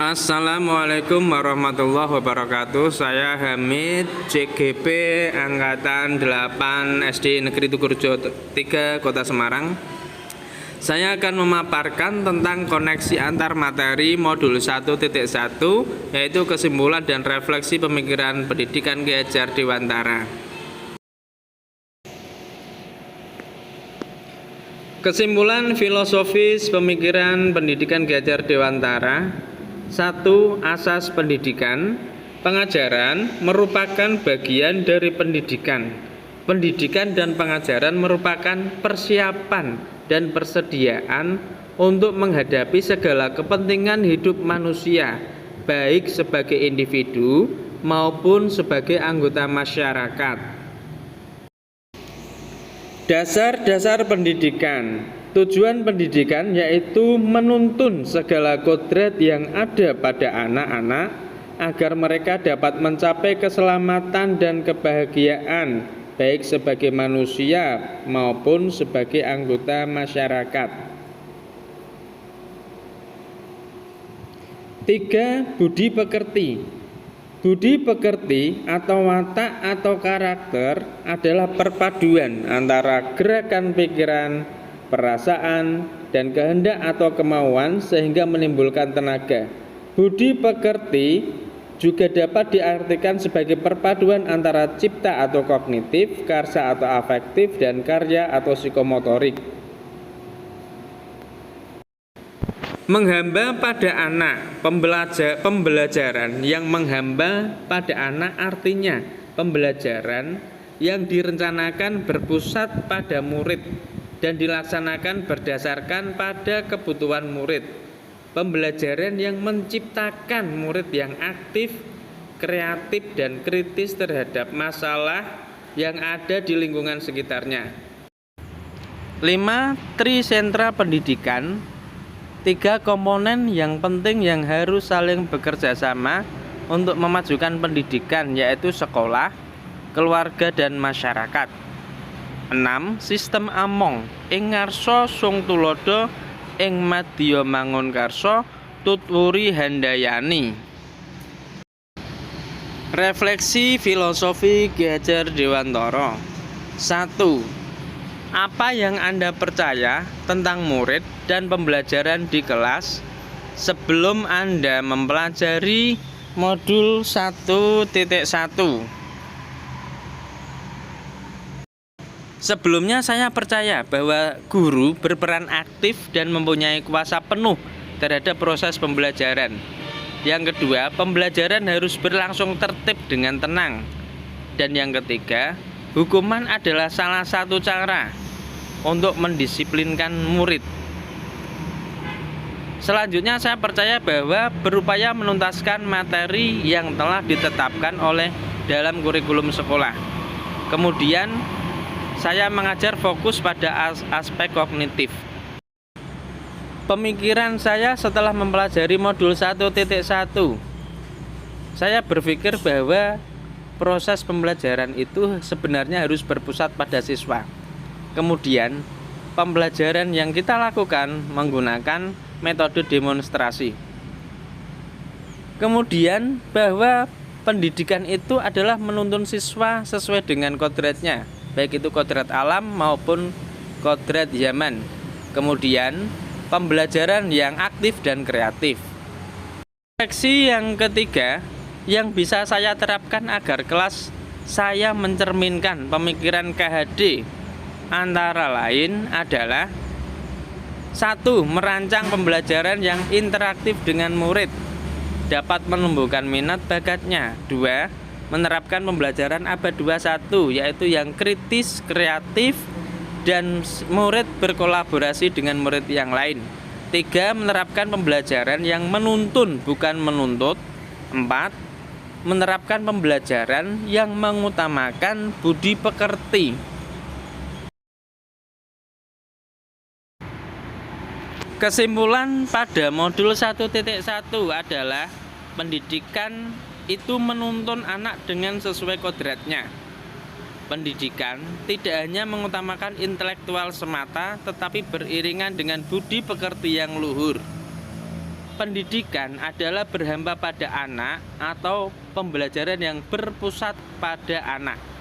Assalamualaikum warahmatullahi wabarakatuh. Saya Hamid, CGP Angkatan 8 SD Negeri Tukurjo 3 Kota Semarang. Saya akan memaparkan tentang koneksi antar materi modul 1.1, yaitu kesimpulan dan refleksi pemikiran pendidikan Ki Hajar Dewantara. Kesimpulan filosofis pemikiran pendidikan Ki Hajar Dewantara. 1. Asas pendidikan. Pengajaran merupakan bagian dari pendidikan. Pendidikan dan pengajaran merupakan persiapan dan persediaan untuk menghadapi segala kepentingan hidup manusia, baik sebagai individu maupun sebagai anggota masyarakat. Dasar-dasar pendidikan. Tujuan pendidikan yaitu menuntun segala kodrat yang ada pada anak-anak agar mereka dapat mencapai keselamatan dan kebahagiaan baik sebagai manusia maupun sebagai anggota masyarakat. 3. Budi pekerti. Budi pekerti atau watak atau karakter adalah perpaduan antara gerakan pikiran, perasaan, dan kehendak atau kemauan sehingga menimbulkan tenaga. Budi pekerti juga dapat diartikan sebagai perpaduan antara cipta atau kognitif, karsa atau afektif, dan karya atau psikomotorik. Menghamba pada anak. Pembelajaran yang menghamba pada anak artinya pembelajaran yang direncanakan berpusat pada murid dan dilaksanakan berdasarkan pada kebutuhan murid. Pembelajaran yang menciptakan murid yang aktif, kreatif, dan kritis terhadap masalah yang ada di lingkungan sekitarnya. 5. Trisentra pendidikan. 3 komponen yang penting yang harus saling bekerja sama untuk memajukan pendidikan, yaitu sekolah, keluarga, dan masyarakat. 6. Sistem among ing ngarsa sung tulodo ing madya mangun karsa tutwuri handayani. Refleksi filosofi Ki Hajar Dewantara. 1. Apa yang Anda percaya tentang murid dan pembelajaran di kelas sebelum Anda mempelajari modul 1.1? Sebelumnya saya percaya bahwa guru berperan aktif dan mempunyai kuasa penuh terhadap proses pembelajaran. Yang kedua, pembelajaran harus berlangsung tertib dengan tenang. Dan yang ketiga, hukuman adalah salah satu cara untuk mendisiplinkan murid. Selanjutnya saya percaya bahwa berupaya menuntaskan materi yang telah ditetapkan oleh dalam kurikulum sekolah. Kemudian saya mengajar fokus pada aspek kognitif. Pemikiran saya setelah mempelajari modul 1.1, saya berpikir bahwa proses pembelajaran itu sebenarnya harus berpusat pada siswa. Kemudian pembelajaran yang kita lakukan menggunakan metode demonstrasi. Kemudian bahwa pendidikan itu adalah menuntun siswa sesuai dengan kodratnya, baik itu kodrat alam maupun kodrat zaman. Kemudian pembelajaran yang aktif dan kreatif. Refleksi yang ketiga yang bisa saya terapkan agar kelas saya mencerminkan pemikiran KHD antara lain adalah: 1. Merancang pembelajaran yang interaktif dengan murid, dapat menumbuhkan minat bakatnya. 2. Menerapkan pembelajaran abad 21, yaitu yang kritis, kreatif, dan murid berkolaborasi dengan murid yang lain. 3. Menerapkan pembelajaran yang menuntun bukan menuntut. 4. Menerapkan pembelajaran yang mengutamakan budi pekerti. Kesimpulan pada modul 1.1 adalah pendidikan itu menuntun anak dengan sesuai kodratnya. Pendidikan tidak hanya mengutamakan intelektual semata, tetapi beriringan dengan budi pekerti yang luhur. pendidikan adalah berhampa pada anak atau pembelajaran yang berpusat pada anak.